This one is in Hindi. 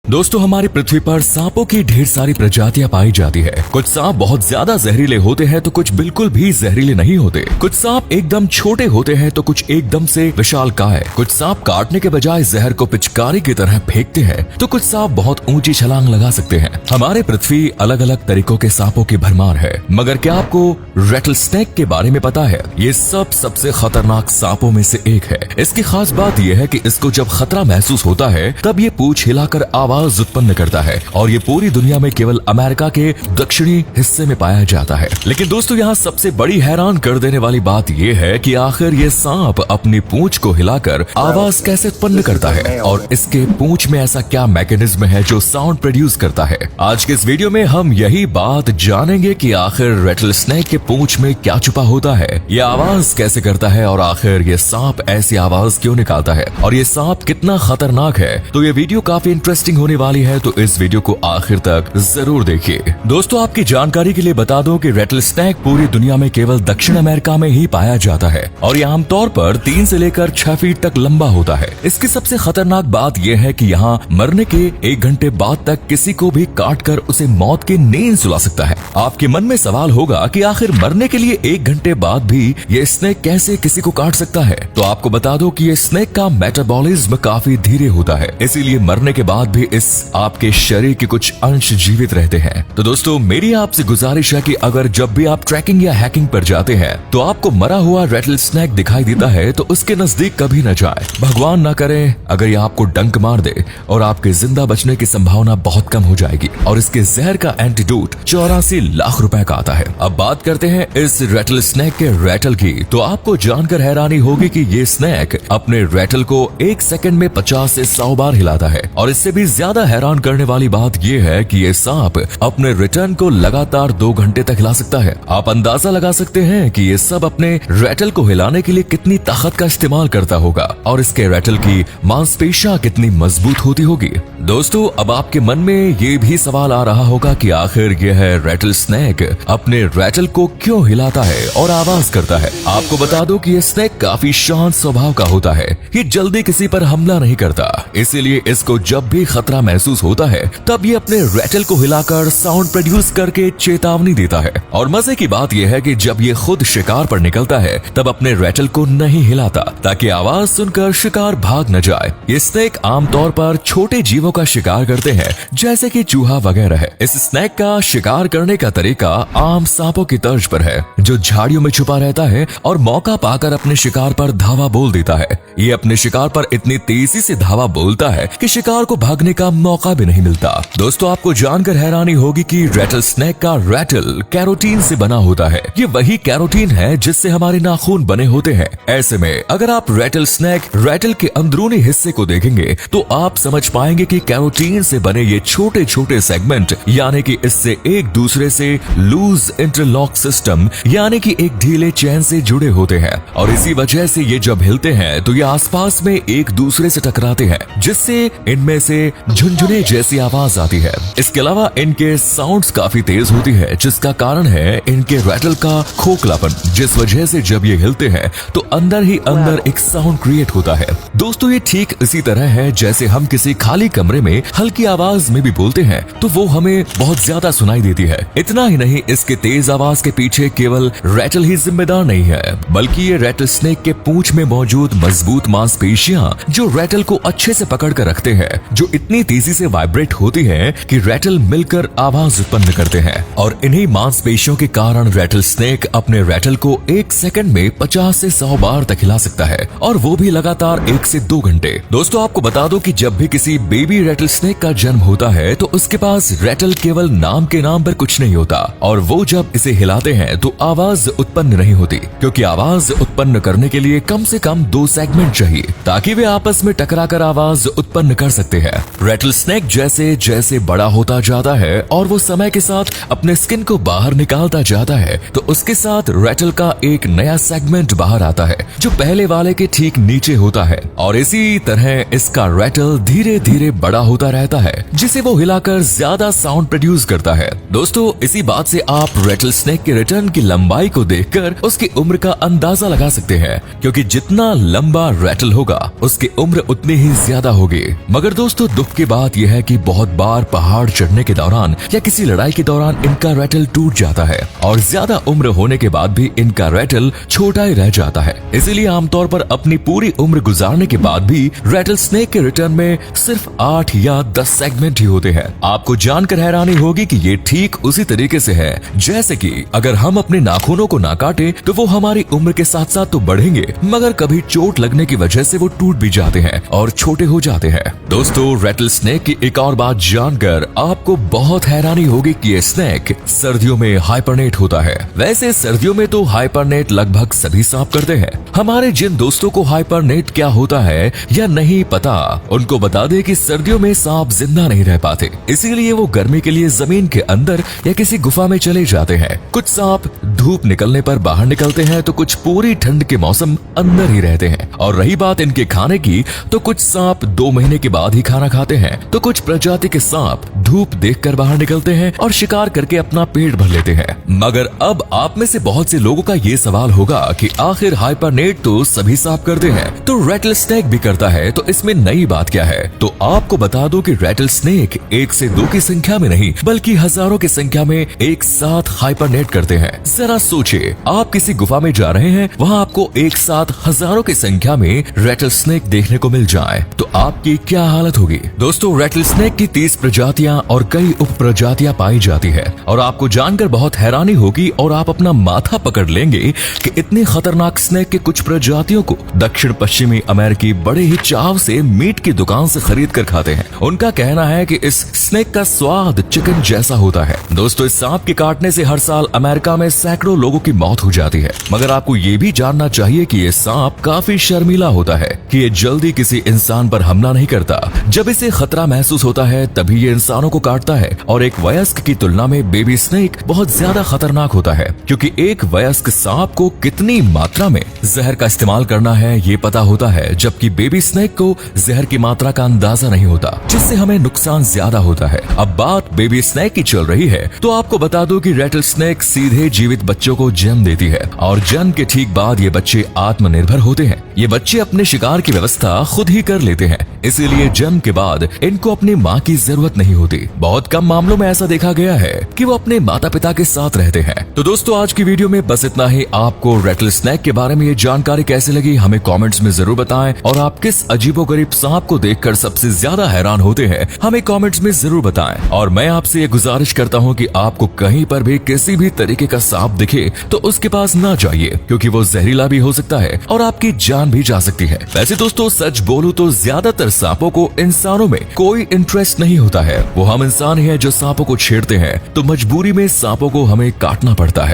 दोस्तों, हमारी पृथ्वी पर सांपों की ढेर सारी प्रजातियां पाई जाती है। कुछ सांप बहुत ज्यादा जहरीले होते हैं तो कुछ बिल्कुल भी जहरीले नहीं होते। कुछ सांप एकदम छोटे होते हैं तो कुछ एकदम से विशालकाय। कुछ सांप काटने के बजाय जहर को पिचकारी की तरह फेंकते हैं तो कुछ सांप बहुत ऊंची छलांग लगा सकते हैं। हमारे पृथ्वी अलग अलग तरीकों के सांपों की भरमार है, मगर क्या आपको रेटल स्नेक के बारे में पता है? ये सबसे खतरनाक सांपों में से एक है। इसकी खास बात यह है कि इसको जब खतरा महसूस होता है तब ये पूंछ हिलाकर आवाज उत्पन्न करता है और ये पूरी दुनिया में केवल अमेरिका के दक्षिणी हिस्से में पाया जाता है। लेकिन दोस्तों, यहाँ सबसे बड़ी हैरान कर देने वाली बात ये है कि आखिर ये सांप अपनी पूंछ को हिलाकर आवाज कैसे उत्पन्न करता है और इसके पूंछ में ऐसा क्या मैकेनिज्म है जो साउंड प्रोड्यूस करता है। आज के इस वीडियो में हम यही बात जानेंगे कि आखिर रेटल स्नेक के पूंछ में क्या छुपा होता है, ये आवाज कैसे करता है और आखिर ये सांप ऐसी आवाज क्यों निकालता है और ये सांप कितना खतरनाक है। तो ये वीडियो काफी इंटरेस्टिंग होने वाली है, तो इस वीडियो को आखिर तक जरूर देखिए। दोस्तों, आपकी जानकारी के लिए बता दूं कि रेटल स्नेक पूरी दुनिया में केवल दक्षिण अमेरिका में ही पाया जाता है और ये आमतौर पर 3 से लेकर 6 फीट तक लंबा होता है। इसकी सबसे खतरनाक बात यह है कि यहाँ मरने के 1 घंटे बाद तक किसी को भी काटकर उसे मौत की नींद सुला सकता है। आपके मन में सवाल होगा कि आखिर मरने के लिए 1 घंटे बाद भी ये स्नेक कैसे किसी को काट सकता है? तो आपको बता दो कि ये स्नेक का मेटाबॉलिज्म काफी धीरे होता है, इसीलिए मरने के बाद भी इस आपके शरीर के कुछ अंश जीवित रहते हैं। तो दोस्तों, मेरी आपसे गुजारिश है कि अगर जब भी आप ट्रैकिंग या हैकिंग पर जाते हैं तो आपको मरा हुआ रेटल स्नेक दिखाई देता है तो उसके नजदीक कभी न जाए। भगवान न करे अगर ये आपको डंक मार दे और आपके जिंदा बचने की संभावना बहुत कम हो जाएगी। और इसके जहर का एंटीडोट 84 लाख रुपए का आता है। अब बात करते हैं इस रेटल स्नेक के रेटल की। तो आपको जानकर हैरानी होगी कि ये स्नेक अपने रेटल को 1 सेकंड में 50 से 100 बार हिलाता है। और इससे भी ज्यादा हैरान करने वाली बात यह है कि ये सांप अपने रिटर्न को लगातार 2 घंटे तक हिला सकता है। आप अंदाजा लगा सकते हैं कि ये सब अपने रेटल को हिलाने के लिए कितनी ताकत का इस्तेमाल करता होगा और इसके रेटल की मांसपेशियां कितनी मजबूत होती होगी। दोस्तों, अब आपके मन में ये भी सवाल आ रहा होगा कि आखिर यह रेटल स्नेक अपने रेटल को क्यों हिलाता है और आवाज करता है। आपको बता दो कि ये स्नेक काफी शांत स्वभाव का होता है। ये जल्दी किसी पर हमला नहीं करता, इसीलिए इसको जब भी खतरा महसूस होता है तब ये अपने रेटल को हिलाकर साउंड प्रोड्यूस करके चेतावनी देता है। और मजे की बात यह है कि जब ये खुद शिकार पर निकलता है तब अपने रेटल को नहीं हिलाता ताकि आवाज सुनकर शिकार भाग न जाए। ये स्नेक आमतौर पर छोटे जीवों का शिकार करते हैं जैसे कि चूहा वगैरह है। इस स्नेक का शिकार करने का तरीका आम सांपों की तर्ज पर है, जो झाड़ियों में छुपा रहता है और मौका पाकर अपने शिकार पर धावा बोल देता है। ये अपने शिकार पर इतनी तेजी से धावा बोलता है कि शिकार को भागने का मौका भी नहीं मिलता। दोस्तों, आपको जानकर हैरानी होगी कि रेटल स्नेक का रेटल कैरोटीन से बना होता है। ये वही कैरोटीन है जिससे हमारे नाखून बने होते हैं। ऐसे में अगर आप रेटल स्नेक रेटल के अंदरूनी हिस्से को देखेंगे तो आप समझ पाएंगे कि कैरोटीन से बने ये छोटे छोटे सेगमेंट यानी कि इससे एक दूसरे से लूज इंटरलॉक सिस्टम यानी कि एक ढीले चैन से जुड़े होते हैं और इसी वजह से ये जब हिलते हैं तो ये आसपास में एक दूसरे से टकराते हैं, जिससे इनमें से झुनझुने जैसी आवाज आती है। इसके अलावा इनके साउंड्स काफी तेज होती है, जिसका कारण है इनके रेटल का खोखलापन, जिस वजह से जब ये हिलते हैं तो अंदर ही अंदर एक साउंड क्रिएट होता है। दोस्तों, ये ठीक इसी तरह है जैसे हम किसी खाली कमरे में हल्की आवाज में भी बोलते हैं तो वो हमें बहुत ज्यादा सुनाई देती है। इतना ही नहीं, इसके तेज आवाज के पीछे केवल रेटल ही जिम्मेदार नहीं है, बल्कि ये रेटल स्नेक के पूंछ में मौजूद मजबूत मांसपेशियां जो रेटल को अच्छे से पकड़ कर रखते हैं, जो इतनी तेजी से वाइब्रेट होती है कि रेटल मिलकर आवाज उत्पन्न करते हैं। और इन्हीं मांसपेशियों के कारण रेटल स्नेक अपने रेटल को 1 सेकंड में 50 से 100 बार तक हिला सकता है और वो भी लगातार 1 से 2 घंटे। दोस्तों, आपको बता दो कि जब भी किसी बेबी रेटल स्नेक का जन्म होता है तो उसके पास रेटल केवल नाम के नाम पर कुछ नहीं होता और वो जब इसे हिलाते हैं तो आवाज उत्पन्न नहीं होती, क्योंकि आवाज उत्पन्न करने के लिए कम से कम 2 सेगमेंट चाहिए ताकि वे आपस में टकराकर आवाज उत्पन्न कर सकते हैं। रेटल स्नेक जैसे जैसे बड़ा होता जाता है और वो समय के साथ अपने स्किन को बाहर निकालता जाता है तो उसके साथ रेटल का एक नया सेगमेंट बाहर आता है जो पहले वाले के ठीक नीचे होता है और इसी तरह इसका रेटल धीरे धीरे बड़ा होता रहता है, जिसे वो हिलाकर ज्यादा साउंड प्रोड्यूस करता है। दोस्तों, इसी बात से आप रेटल स्नेक के रिटर्न की लंबाई को देखकर उसकी उम्र का अंदाजा लगा सकते हैं, क्योंकि जितना लंबा रेटल होगा उसकी उम्र उतनी ही ज्यादा होगी। मगर दोस्तों, दुख की बात यह है कि बहुत बार पहाड़ चढ़ने के दौरान या किसी लड़ाई के दौरान इनका रैटल टूट जाता है और ज्यादा उम्र होने के बाद भी इनका रैटल छोटा ही रह जाता है। इसीलिए आमतौर पर अपनी पूरी उम्र गुजारने के बाद भी रैटल स्नेक के रिटर्न में सिर्फ 8 या 10 सेगमेंट ही होते हैं। आपको जानकर हैरानी होगी कि ये ठीक उसी तरीके से है जैसे कि अगर हम अपने नाखूनों को ना काटे तो वो हमारी उम्र के साथ साथ तो बढ़ेंगे, मगर कभी चोट लगने की वजह से वो टूट भी जाते हैं और छोटे हो जाते हैं। दोस्तों, रैटल स्नेक की एक और बात जानकर आपको बहुत हैरानी होगी कि ये स्नेक सर्दियों में हाइबरनेट होता है। वैसे सर्दियों में तो हाइबरनेट लगभग सभी सांप करते हैं। हमारे जिन दोस्तों को हाइबरनेट क्या होता है या नहीं पता, उनको बता दे कि सर्दियों में सांप जिंदा नहीं रह पाते, इसीलिए वो गर्मी के लिए जमीन के अंदर या किसी गुफा में चले जाते हैं। कुछ सांप धूप निकलने पर बाहर निकलते हैं तो कुछ पूरी ठंड के मौसम अंदर ही रहते हैं। और रही बात इनके खाने की, तो कुछ सांप 2 महीने के बाद ही खाना खाते हैं, तो कुछ प्रजाति के सांप धूप देखकर बाहर निकलते हैं और शिकार करके अपना पेट भर लेते हैं। मगर अब आप में से बहुत से लोगों का ये सवाल होगा कि आखिर हाइबरनेट तो सभी सांप करते हैं, तो रैटल स्नेक भी करता है, तो इसमें नई बात क्या है? तो आपको बता दो कि रैटल स्नेक 1 से 2 की संख्या में नहीं बल्कि हजारों की संख्या में एक साथ हाइबरनेट करते हैं। जरा सोचिए, आप किसी गुफा में जा रहे हैं, वहाँ आपको एक साथ हजारों की संख्या में रैटल स्नेक देखने को मिल जाए तो आपकी क्या हालत होगी? दोस्तों, रैटल स्नेक की 30 प्रजातियां और कई उप प्रजातियां पाई जाती है और आपको जानकर बहुत हैरानी होगी और आप अपना माथा पकड़ लेंगे कि इतनी खतरनाक स्नेक के कुछ प्रजातियों को दक्षिण पश्चिमी अमेरिकी बड़े ही चाव से मीट की दुकान से खरीद कर खाते हैं। उनका कहना है कि इस स्नेक का स्वाद चिकन जैसा होता है। दोस्तों, इस सांप के काटने से हर साल अमेरिका में सैकड़ों लोगों की मौत हो जाती है, मगर आपको ये भी जानना चाहिए कि ये सांप काफी शर्मीला होता है कि ये जल्दी किसी इंसान पर हमला नहीं करता। जब इसे खतरा महसूस होता है तभी ये इंसानों को काटता है और एक वयस्क की तुलना में बेबी स्नेक बहुत ज्यादा खतरनाक होता है, क्योंकि एक वयस्क सांप को कितनी मात्रा में जहर का इस्तेमाल करना है ये पता होता है, जबकि बेबी स्नेक को जहर की मात्रा का अंदाजा नहीं होता, जिससे हमें नुकसान ज्यादा होता है। अब बात बेबी स्नेक की चल रही है तो आपको बता दो कि रैटल स्नेक सीधे जीवित बच्चों को जन्म देती है और जन्म के ठीक बाद ये बच्चे आत्मनिर्भर होते हैं। ये बच्चे अपने शिकार की व्यवस्था खुद ही कर लेते हैं, इसीलिए जन्म के बाद इनको अपनी माँ की जरूरत नहीं होती। बहुत कम मामलों में ऐसा देखा गया है कि वो अपने माता पिता के साथ रहते हैं। तो दोस्तों, आज की वीडियो में बस इतना ही। आपको रैटल स्नेक के बारे में ये जानकारी कैसी लगी हमें कमेंट्स में जरूर बताएं, और आप किस अजीबोगरीब सांप को देखकर सबसे ज्यादा हैरान होते हैं हमें कमेंट्स में जरूर बताएं। और मैं आपसे ये गुजारिश करता हूँ कि आपको कहीं पर भी किसी भी तरीके का सांप दिखे तो उसके पास ना जाइए, क्योंकि वो जहरीला भी हो सकता है और आपकी जान भी जा सकती है। वैसे दोस्तों, सच बोलूं तो ज्यादातर सांपों को इंसानों में कोई इंटरेस्ट नहीं होता है। वो हम इंसान ही हैं जो सांपों को छेड़ते हैं, तो मजबूरी में सांपों को हमें काटना पड़ता है।